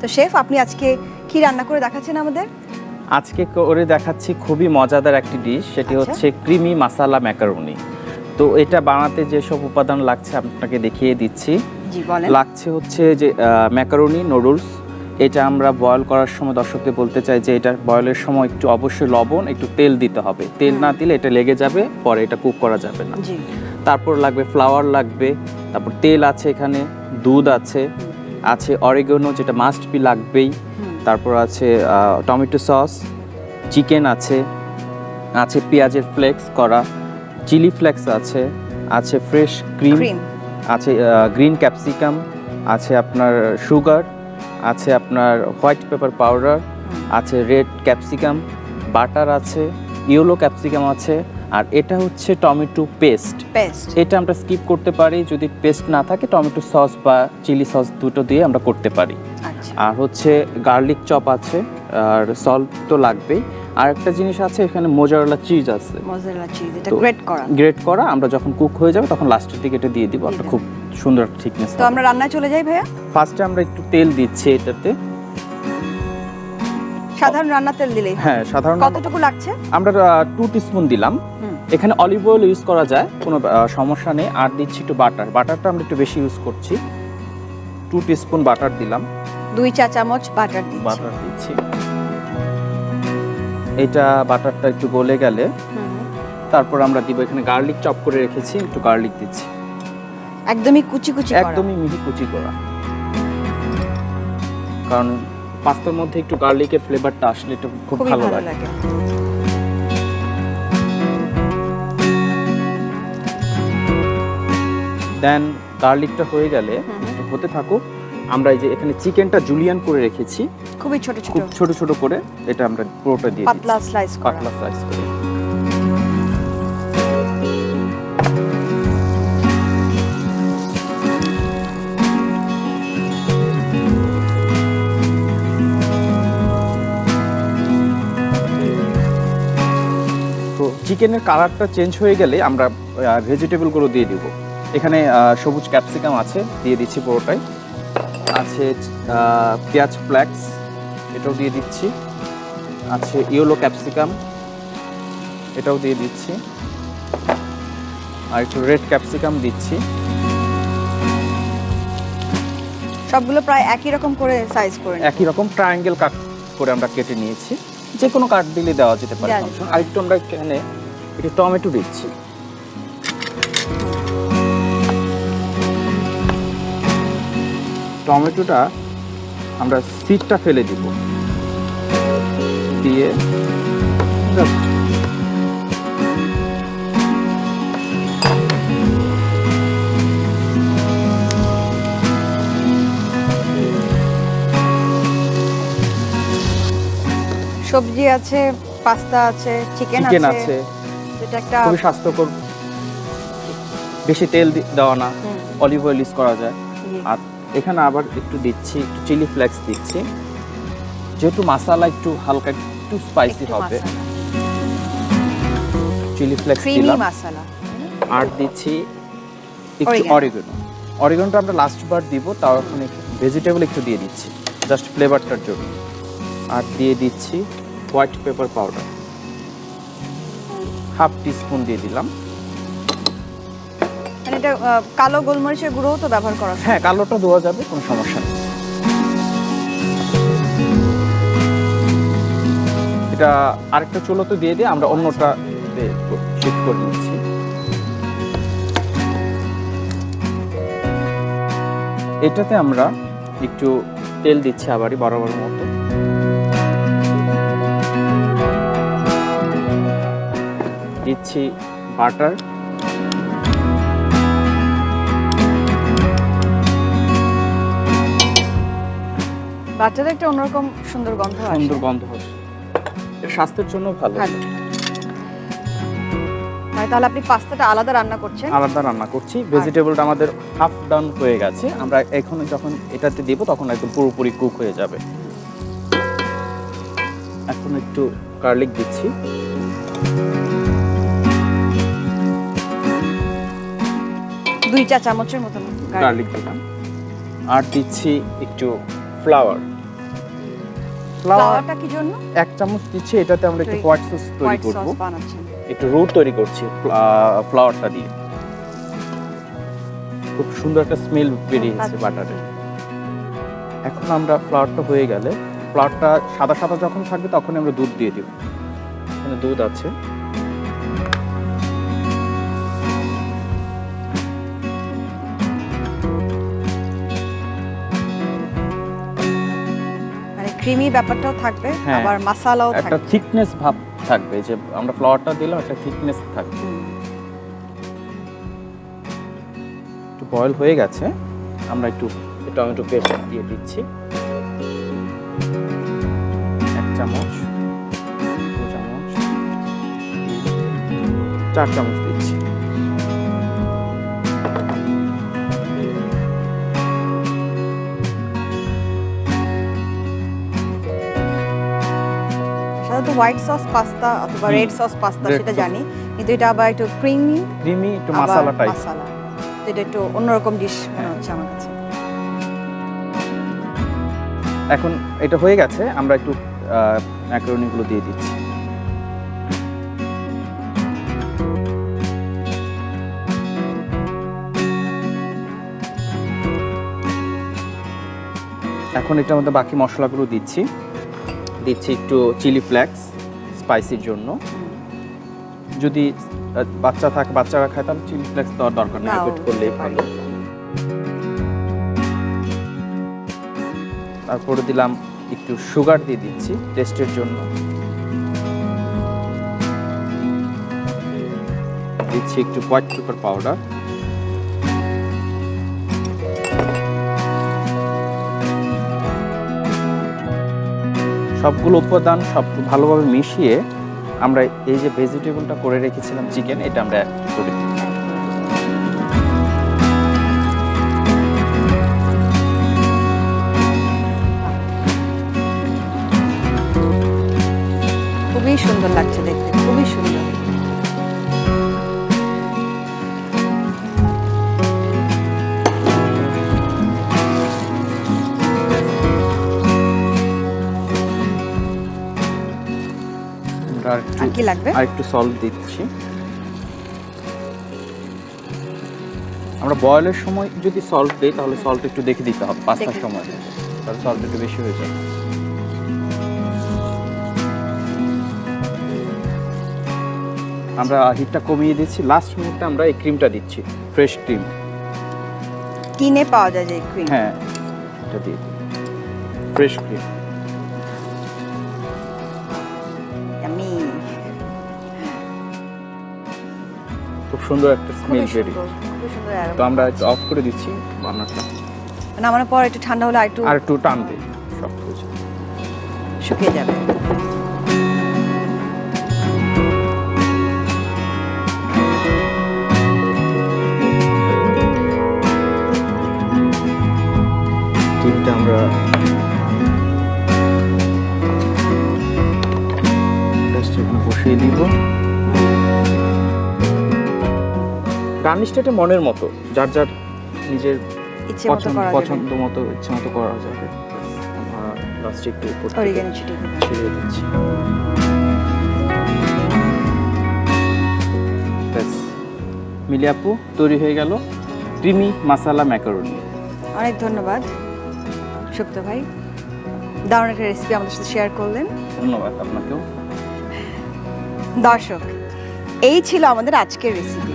তো শেফ, আপনি আজকে কি রান্না করে দেখাচ্ছেন আমাদের? আজকে করে দেখাচ্ছি খুবই মজাদার একটি ডিশ, সেটি হচ্ছে ক্রিমি মাসালা ম্যাকারোনি। তো এটা বানাতে যেসব উপাদান লাগছে আপনাকে দেখিয়ে দিচ্ছি। জি বলেন। লাগছে হচ্ছে যে ম্যাকারোনি নুডলস। এটা আমরা বয়েল করার সময় দর্শকদের বলতে চাই যে এটা বয়েলের সময় একটু অবশ্যই লবণ, একটু তেল দিতে হবে। তেল না দিলে এটা লেগে যাবে, পরে এটা কুক করা যাবে না। জি। তারপর লাগবে ফ্লাওয়ার লাগবে, তারপর তেল আছে, এখানে দুধ আছে, আছে অরিগানো যেটা মাস্ট বি লাগবেই, তারপর আছে টমেটো সস, চিকেন আছে, আছে পেঁয়াজের ফ্লেক্স করা, চিলি ফ্লেক্স আছে, আছে ফ্রেশ ক্রিম, আছে গ্রিন ক্যাপসিকাম, আছে আপনার সুগার, আছে আপনার হোয়াইট পেপার পাউডার, আছে রেড ক্যাপসিকাম, বাটার আছে, ইয়েলো ক্যাপসিকাম আছে, আর এটা হচ্ছে টমেটো পেস্ট। এটা আমরা স্কিপ করতে পারি, যদি পেস্ট না থাকে টমেটো সস বা চিলি সস দুটো দিয়ে আমরা করতে পারি। আর হচ্ছে গার্লিক চপ আছে, আর সল্ট তো লাগবেই। আর একটা জিনিস আছে, এখানে মোজারেলা চিজ আছে, এটা গ্রেট করা। আমরা যখন কুক হয়ে যাবে তখন লাস্টের দিকে এটা দিয়ে দিব, একটা খুব সুন্দর থিকনেস। তো আমরা রান্নায় চলে যাই ভাইয়া। ফার্স্টে আমরা একটু তেল দিচ্ছি এটাতে। সাধারণ রান্না তেল দিলে? হ্যাঁ, সাধারণ। কতটুকু লাগছে? আমরা 2 টিস্পুন দিলাম। এখানে অলিভ অয়েল ইউজ করা যায়, কোনো সমস্যা নেই। আর দিচ্ছি একটু বাটার। বাটারটা আমরা একটু বেশি ইউজ করছি। 2 টিস্পুন বাটার দিলাম। 2 চা চামচ বাটার দিচ্ছি। এটা বাটারটা একটু গলে গেলে তারপর আমরা দিব এখানে গার্লিক চপ করে রেখেছি, একটু গার্লিক দিচ্ছি। একদমই কুচি কুচি করা? একদমই মিহি কুচি করা, কারণ পাস্তার মধ্যে একটু গার্লিকের ফ্লেভারটা আসলে এটা খুব ভালো লাগে। দেন গার্লিকটা হয়ে গেলে হতে থাকুক। আমরা এই যে এখানে চিকেনটা জুলিয়ান করে রেখেছি, খুবই ছোট ছোট করে, এটা আমরা পুরোটা দিয়ে দিচ্ছি, পাতলা স্লাইস করে। তো চিকেনের কালারটা চেঞ্জ হয়ে গেলে আমরা ভেজিটেবলগুলো দিয়ে দিব। এখানে সবুজ ক্যাপসিকাম আছে, দিয়ে দিচ্ছি পুরোটাই। আছে পেঁয়াজ ফ্লেক্স, এটাও দিয়ে দিচ্ছি। আছে ইয়েলো ক্যাপসিকাম, এটাও দিয়ে দিচ্ছি। আর একটু রেড ক্যাপসিকাম দিচ্ছি। সবগুলো প্রায় একই রকম করে সাইজ করে, একই রকম ট্রায়াঙ্গেল কাট করে আমরা কেটে নিয়েছি। যে কোনো কাট দিলে দেওয়া যেতে পারে। আর একটু আমরা এখানে একটু টমেটো দিচ্ছি। টমেটোটা আমরা সিডটা ফেলে দিব, দিয়ে সবজি আছে, পাস্তা আছে, চিকেন আছে। এটা একটা খুবই স্বাস্থ্যকর, বেশি তেল দেওয়া না, অলিভ অয়েল ইউজ করা যায়। আর এখানে আবার একটু দিচ্ছি, একটু চিলি ফ্লেক্স দিচ্ছি, যেহেতু মশলা একটু হালকা একটু স্পাইসি হবে। চিলি ফ্লেক্স দিলাম। আর দিচ্ছি একটু অরিগানো। অরিগানোটা আমরা লাস্ট বার দিব, তাও এখন ভেজিটেবল একটু দিয়ে দিচ্ছি জাস্ট ফ্লেভারটার জন্য। আর দিয়ে দিচ্ছি হোয়াইট পেপার পাউডার, 1/2 টিস্পুন দিয়ে দিলাম। মানে এটা কালো গোলমরিচের গুঁড়োও তো ব্যবহার করা? হ্যাঁ, কালোটা দেওয়া যাবে, কোনো সমস্যা নেই। এটা আরেকটা চুলোতে দিয়ে দিয়ে আমরা অন্যটা শিফট করে নিচ্ছি। এটাতে আমরা একটু তেল দিচ্ছি আবারই বরাবর মতো। দিচ্ছি বাটার, বাটারে একটা অন্যরকম সুন্দর গন্ধ আসে। এটা স্বাস্থ্যের জন্য ভালো। তাহলে আপনি পাস্তাটা আলাদা রান্না করছেন? আলাদা রান্না করছি। ভেজিটেবলটা আমাদের হাফ ডান হয়ে গেছে, আমরা এখন যখন এটাতে দিব তখন একদম পুরোপুরি কুক হয়ে যাবে। এখন একটু গার্লিক দিচ্ছি, 2 চা চামচের মতো গার্লিক দিলাম। আর দিচ্ছি একটু ফ্লাওয়ার, ফ্লাওয়ারটা কি জন্য? 1 চামচ দিচ্ছি, এটাতে আমরা একটু হোয়াইট সস তৈরি হোয়াইট করব। সস বানাচ্ছেন। একটু রুট তৈরি করছি ফ্লাওয়ারটা দিয়ে। খুব সুন্দর একটা স্মেল বেরিয়েছে বাটারে। এখন আমরা ফ্লাওয়ারটা হয়ে গেলে, ফ্লাওয়ারটা সাদা সাদা যখন থাকবে তখন আমরা দুধ দিয়ে দিব। এখানে দুধ আছে। মানে ক্রিমি ব্যাপারটাও থাকবে, হ্যাঁ, আবার মশলাও থাকবে, একটা থিকনেস ভাব থাকবে, যে আমরা ফ্লাওয়ারটা দিলাম একটা থিকনেস থাকবে। একটু বয়েল হয়ে গেছে, আমরা একটু টমেটো পেস্ট দিয়ে দিচ্ছি। 1 চামচ, 2 চামচ, 4 চামচ দিচ্ছি। সাধারণত হোয়াইট সস পাস্তা অথবা রেড সস পাস্তা সেটা জানি, কিন্তু এটা আবার একটু ক্রিমি একটু মশলা টাইপ। মশলা, এটা একটু অন্যরকম ডিশ মনে হচ্ছে আমার কাছে। এখন এটা হয়ে গেছে, আমরা একটু ম্যাকারনিগুলো দিয়ে দিচ্ছি। এখন এটার মধ্যে বাকি মশলাগুলো দিচ্ছি একটু চিলি ফ্লেক্স স্পাইসির জন্য। যদি বাচ্চারা খায় তাহলে চিলি ফ্লেক্স দেওয়ার দরকার নেই, অ্যাড করলেই ভালো। তারপরে দিলাম একটু সুগার দিয়ে দিচ্ছি টেস্টের জন্য। দিচ্ছি একটু হোয়াইট পেপার পাউডার। সবগুলো উপাদান সব ভালোভাবে মিশিয়ে আমরা এই যে ভেজিটেবলটা করে রেখেছিলাম চিকেন, এটা আমরা অ্যাড করে দিই। খুবই সুন্দর লাগছে দেখতে, খুবই সুন্দর। আর কি লাগবে? আর একটু সল্ট দিচ্ছি। আমরা বয়েলের সময় যদি সল্ট দিই তাহলে সল্ট একটু দেখে দিতে হবে, পাস্তার সময় তাহলে সল্ট একটু বেশি হয়ে যাবে। আমরা হিটটা কমিয়ে দিচ্ছি। লাস্ট মুহূর্তে আমরা এই ক্রিমটা দিচ্ছি, ফ্রেশ ক্রিম। কিনে পাওয়া যায় যে ক্রিম? হ্যাঁ, এটা দিয়ে দিই, ফ্রেশ ক্রিম। আমি খুব সুন্দর একটা স্মেল বেরিয়ে। খুব সুন্দর। তো আমরা একটু অফ করে দিচ্ছি রান্নাটা। নামানোর পর একটু ঠান্ডা হলে আর একটু টানবে, শক্ত হয়ে যাবে, শুকিয়ে যাবে। ডিমটা আমরা এখানে বসিয়ে দিব। গার্নিশটা এটা মনের মতো, যার যার নিজের পছন্দ মতো ইচ্ছে মতো করা যাবে। আমরা লাস্টে একটু অরিগানো ছিটিয়ে দিচ্ছি। মিলি আপু, তৈরি হয়ে গেল ক্রিমি মাসালা ম্যাকারনি। অনেক ধন্যবাদ সুপ্ত ভাই, দারুণ একটা রেসিপি আমাদের সাথে শেয়ার করলেন। ধন্যবাদ আপনাকেও। দর্শক, এই ছিল আমাদের আজকের রেসিপি।